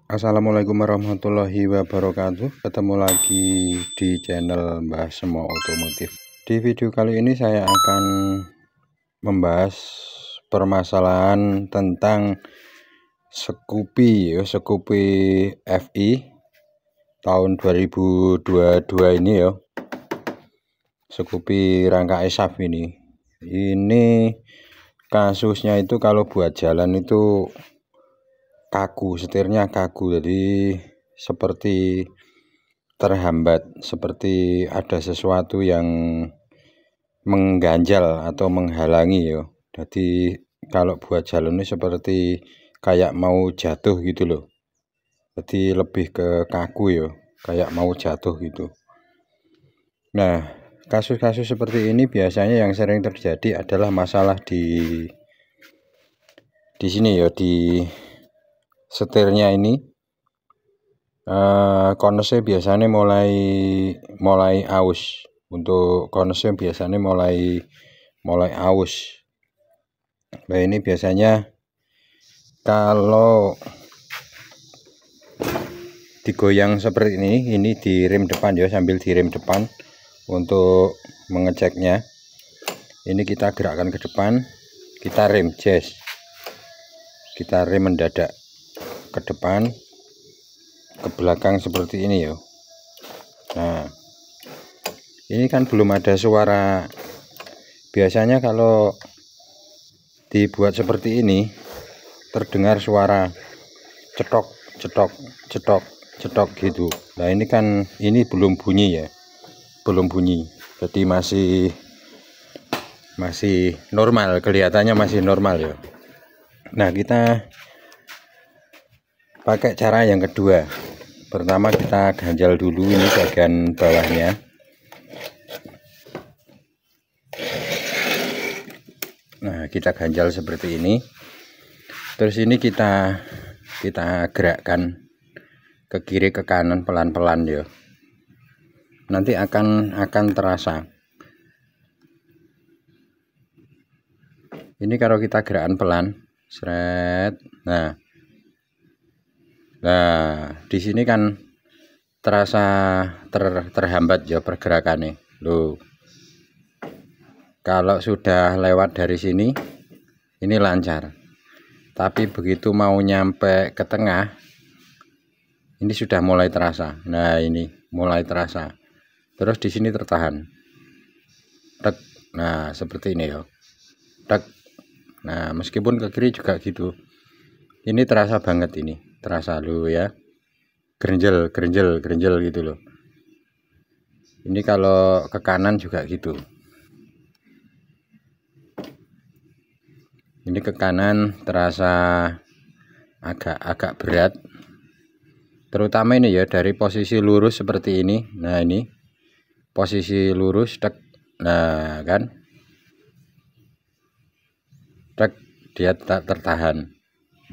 Assalamualaikum warahmatullahi wabarakatuh. Ketemu lagi di channel Mbah Semo Otomotif. Di video kali ini saya akan membahas permasalahan tentang Scoopy FI tahun 2022 ini ya. Scoopy rangka ESAF ini. Ini kasusnya itu kalau buat jalan itu kaku, setirnya kaku, jadi seperti terhambat, seperti ada sesuatu yang mengganjal atau menghalangi ya. Jadi kalau buat jalan ini seperti kayak mau jatuh gitu loh. Jadi lebih ke kaku ya, kayak mau jatuh gitu. Nah, kasus-kasus seperti ini biasanya yang sering terjadi adalah masalah di sini ya, di setirnya ini. Konesnya biasanya mulai aus. Untuk konesnya biasanya mulai aus. Nah, ini biasanya kalau digoyang seperti ini di rem depan ya, sambil di rem depan untuk mengeceknya. Ini kita gerakkan ke depan, kita rem jazz, kita rem mendadak ke depan, ke belakang seperti ini ya. Nah, ini kan belum ada suara. Biasanya kalau dibuat seperti ini terdengar suara cetok cetok cetok cetok gitu. Nah, ini kan belum bunyi ya, belum bunyi, jadi masih normal, kelihatannya masih normal ya. Nah, kita pakai cara yang kedua. Pertama kita ganjal dulu ini bagian bawahnya. Nah, kita ganjal seperti ini. Terus ini kita gerakkan ke kiri ke kanan pelan-pelan ya. Nanti akan terasa. Ini kalau kita gerakkan pelan, seret. Nah, di sini kan terasa terhambat ya pergerakannya. Loh. Kalau sudah lewat dari sini, ini lancar. Tapi begitu mau nyampe ke tengah, ini sudah mulai terasa. Nah, ini mulai terasa. Terus di sini tertahan. Tek. Nah, seperti ini ya. Tek. Nah, meskipun ke kiri juga gitu. Ini terasa banget ini. Terasa lu ya. Grenjel gitu loh. Ini kalau ke kanan juga gitu. Ini ke kanan terasa agak berat. Terutama ini ya, dari posisi lurus seperti ini. Nah, ini posisi lurus, tek. Nah, kan. Tek, dia tak tertahan.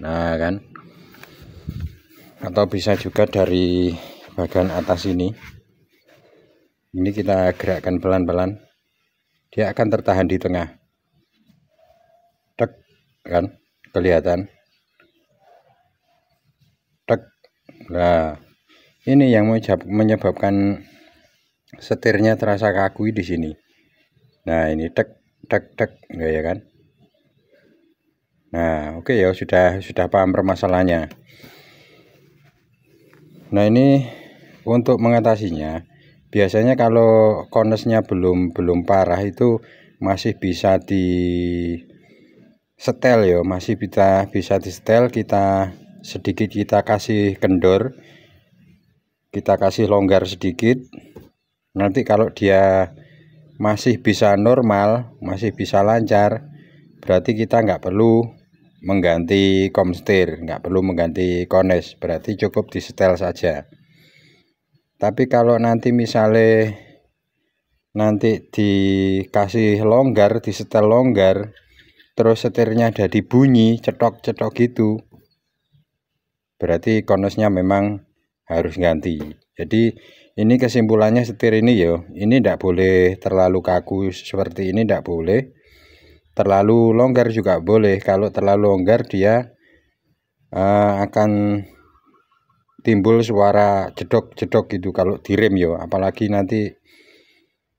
Nah, kan. Atau bisa juga dari bagian atas ini. Ini kita gerakkan pelan-pelan. Dia akan tertahan di tengah. Tek, kan, kelihatan. Tek. Nah, ini yang menyebabkan setirnya terasa kaku di sini. Nah, ini tek tek tek, ya kan. Nah, oke ya, sudah paham permasalahannya. Nah, ini untuk mengatasinya, biasanya kalau konesnya belum parah itu masih bisa di setel ya, masih bisa di setel. Kita kasih kendor, kita kasih longgar sedikit. Nanti kalau dia masih bisa normal, masih bisa lancar, berarti kita nggak perlu mengganti komsetir, nggak perlu mengganti kones, berarti cukup disetel saja. Tapi kalau nanti misalnya dikasih longgar, disetel longgar, terus setirnya jadi bunyi cetok-cetok gitu, berarti konesnya memang harus ganti. Jadi ini kesimpulannya, setir ini yo, ini tidak boleh terlalu kaku seperti ini, tidak boleh. Terlalu longgar juga boleh. Kalau terlalu longgar dia akan timbul suara jedok-jedok gitu kalau direm yo, apalagi nanti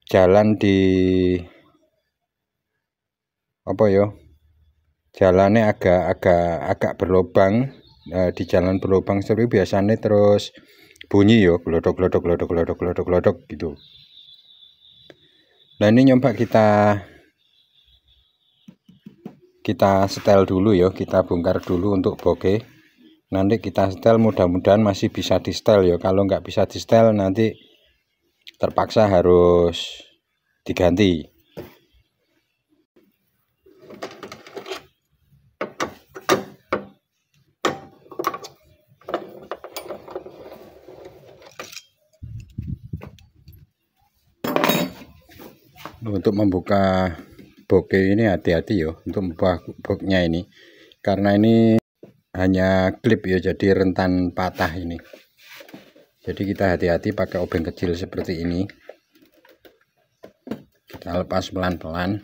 jalan di apa yo, jalannya agak berlubang, di jalan berlubang seperti biasanya terus bunyi yo, glodok glodok glodok glodok glodok glodok gitu. Nah ini nyoba kita setel dulu ya, kita bongkar dulu untuk bokeh. Nanti kita setel, mudah-mudahan masih bisa di setel ya. Kalau nggak bisa di setel nanti terpaksa harus diganti. Untuk membuka bokeh ini hati-hati ya, untuk membuka boxnya ini, karena ini hanya klip ya, jadi rentan patah ini. Jadi kita hati-hati pakai obeng kecil seperti ini. Kita lepas pelan-pelan.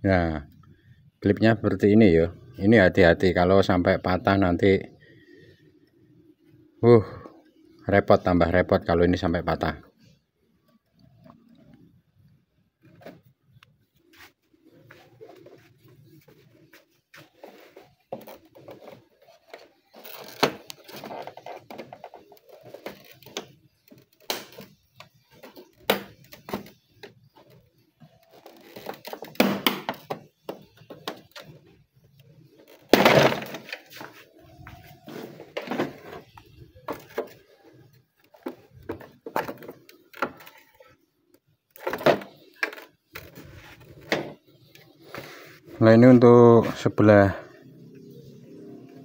Nah, klipnya seperti ini ya. Ini hati-hati kalau sampai patah nanti repot, tambah repot kalau ini sampai patah. Nah ini untuk sebelah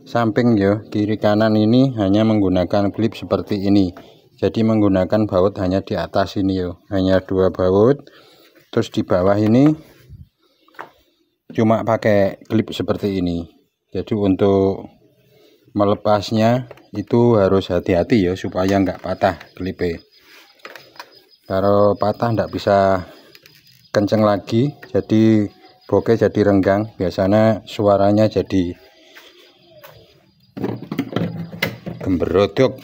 samping ya, kiri kanan ini hanya menggunakan klip seperti ini. Jadi menggunakan baut hanya di atas ini ya, hanya 2 baut. Terus di bawah ini cuma pakai klip seperti ini. Jadi untuk melepasnya itu harus hati-hati ya, supaya nggak patah klipnya. Kalau patah nggak bisa kenceng lagi, jadi bokeh jadi renggang, biasanya suaranya jadi gemberodok.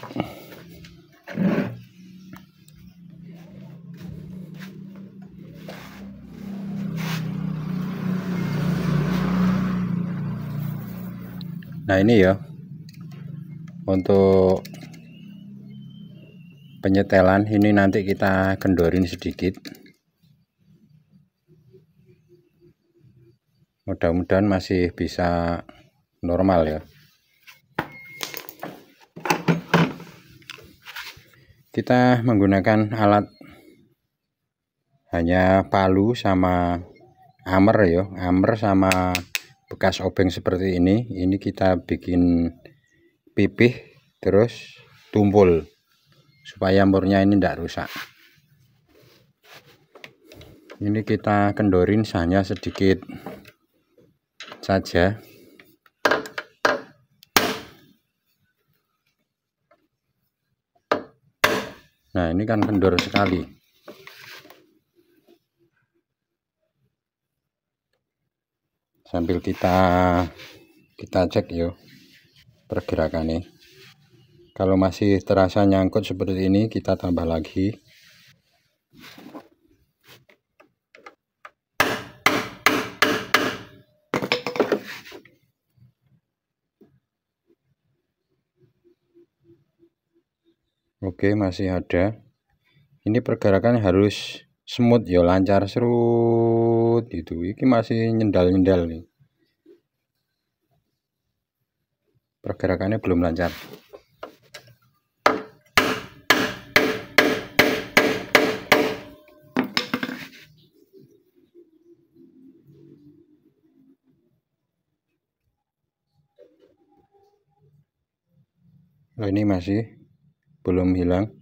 Nah ini ya untuk penyetelan, ini nanti kita kendorin sedikit, mudah-mudahan masih bisa normal ya. Kita menggunakan alat hanya palu sama amer ya, amer sama bekas obeng seperti ini. Ini kita bikin pipih terus tumpul supaya murnya ini tidak rusak. Ini kita kendorin hanya sedikit saja. Nah ini kan kendor sekali. Sambil kita cek yuk pergerakannya. Kalau masih terasa nyangkut seperti ini, kita tambah lagi. Oke, masih ada. Ini pergerakan harus smooth ya, lancar serut itu. Ini masih nyendal-nyendal nih. Pergerakannya belum lancar. Nah, ini masih sebelum hilang.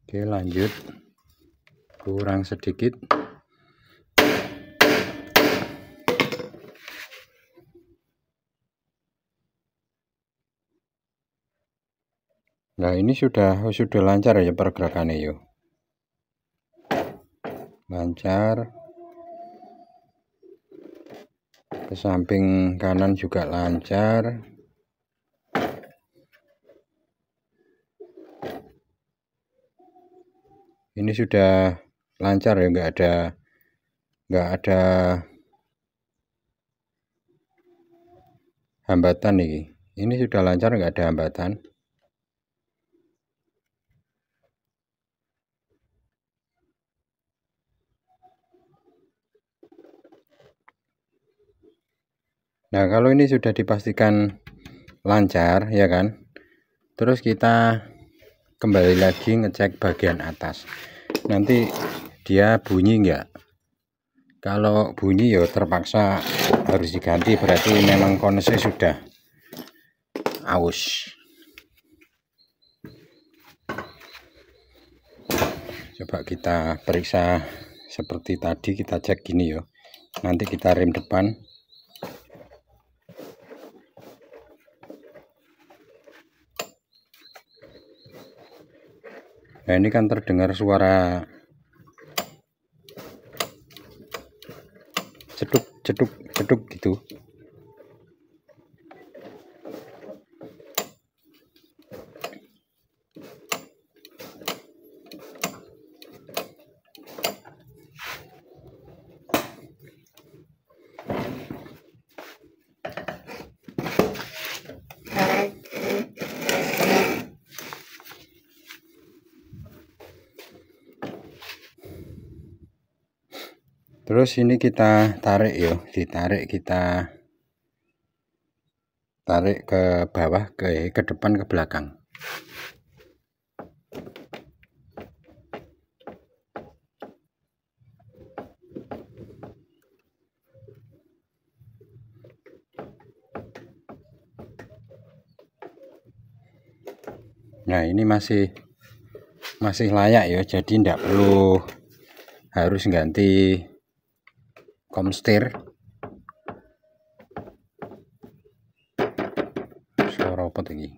Oke, lanjut, kurang sedikit. Nah, ini sudah lancar ya pergerakannya yo. Lancar. Ke samping kanan juga lancar. Ini sudah lancar ya, nggak ada hambatan nih. Ini sudah lancar, nggak ada hambatan. Nah, kalau ini sudah dipastikan lancar ya kan, terus kita kembali lagi ngecek bagian atas. Nanti dia bunyi enggak? Kalau bunyi ya terpaksa harus diganti, berarti memang konesnya sudah aus. Coba kita periksa seperti tadi, kita cek gini ya. Nanti kita rem depan. Nah, ini kan terdengar suara ceduk gitu. Terus ini kita tarik ya, kita tarik ke bawah, ke depan, ke belakang. Nah, ini masih layak ya, jadi tidak perlu harus ganti komstir. Suara apa lagi?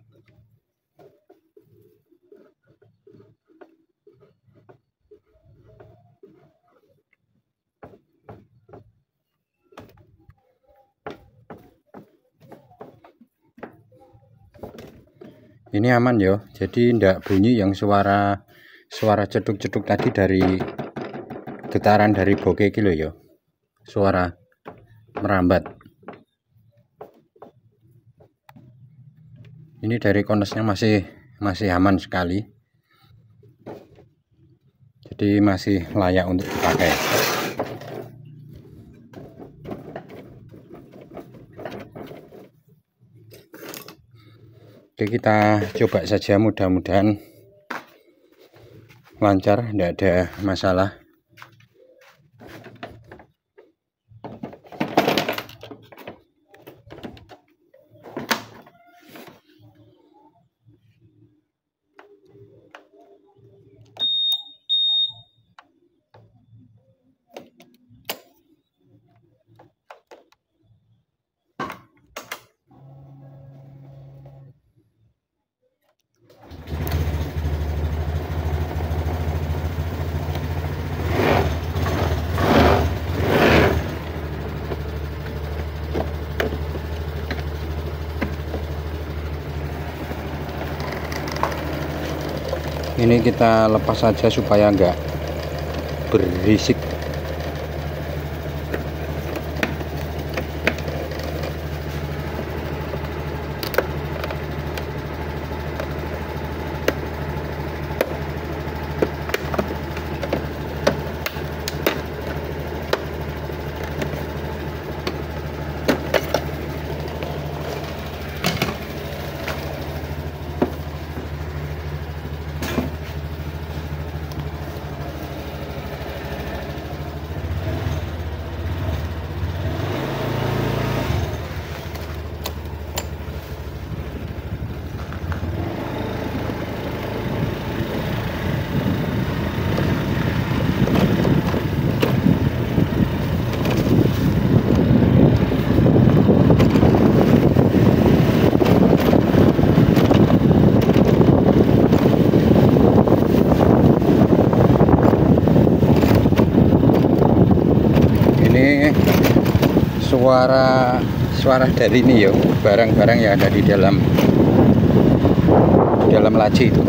Ini aman ya, jadi tidak bunyi yang suara ceduk-ceduk tadi dari getaran dari bokeh kilo ya, suara merambat. Ini dari konesnya masih aman sekali, jadi masih layak untuk dipakai. Oke, kita coba saja, mudah-mudahan lancar, tidak ada masalah. Ini kita lepas saja supaya enggak berisik. suara dari ini yo, barang-barang yang ada di dalam laci itu.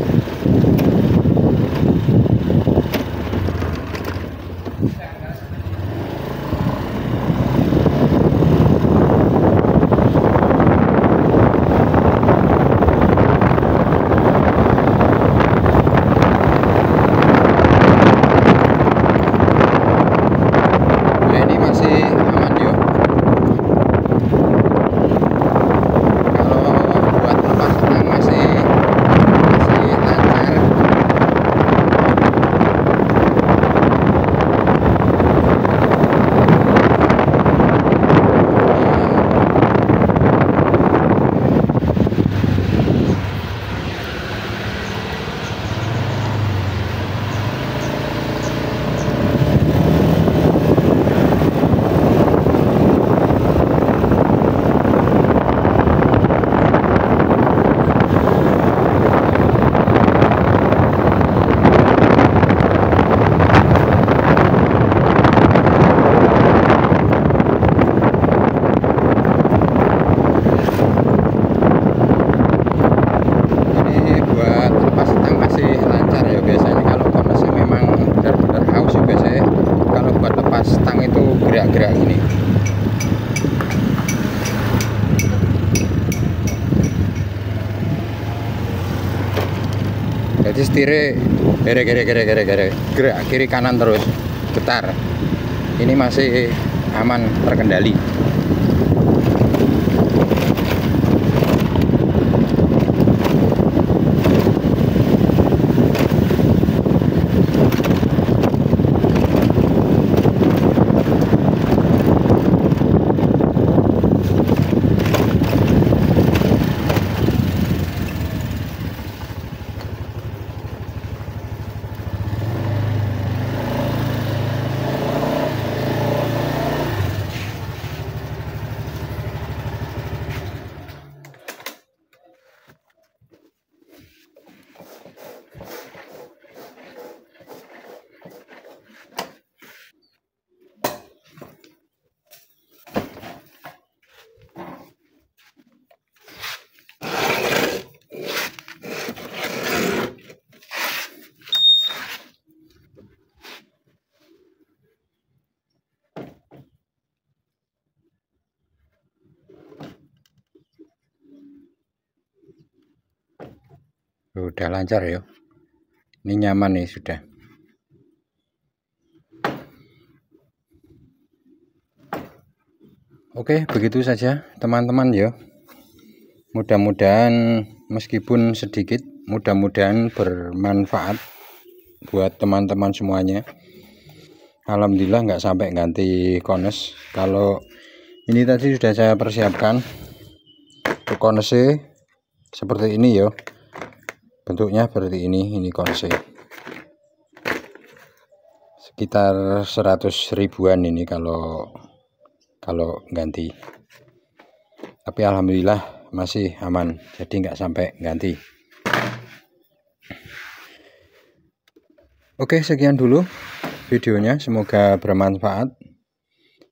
Stang itu gerak-gerak gini. Jadi setirnya gerak kiri kanan terus putar. Ini masih aman, terkendali. Udah lancar ya. Ini nyaman nih sudah. Oke, begitu saja teman-teman ya. Mudah-mudahan meskipun sedikit, mudah-mudahan bermanfaat buat teman-teman semuanya. Alhamdulillah nggak sampai ganti kones. Kalau ini tadi sudah saya persiapkan untuk konesnya seperti ini ya. Bentuknya seperti ini konse sekitar 100 ribuan ini kalau ganti, tapi alhamdulillah masih aman, jadi nggak sampai ganti. Oke, sekian dulu videonya, semoga bermanfaat.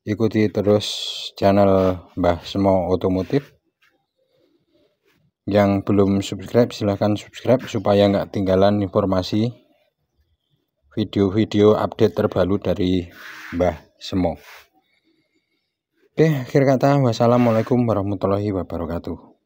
Ikuti terus channel Mbah Semo Otomotif. Yang belum subscribe silahkan subscribe supaya nggak ketinggalan informasi video-video update terbaru dari Mbah Semo. Oke, akhir kata wassalamualaikum warahmatullahi wabarakatuh.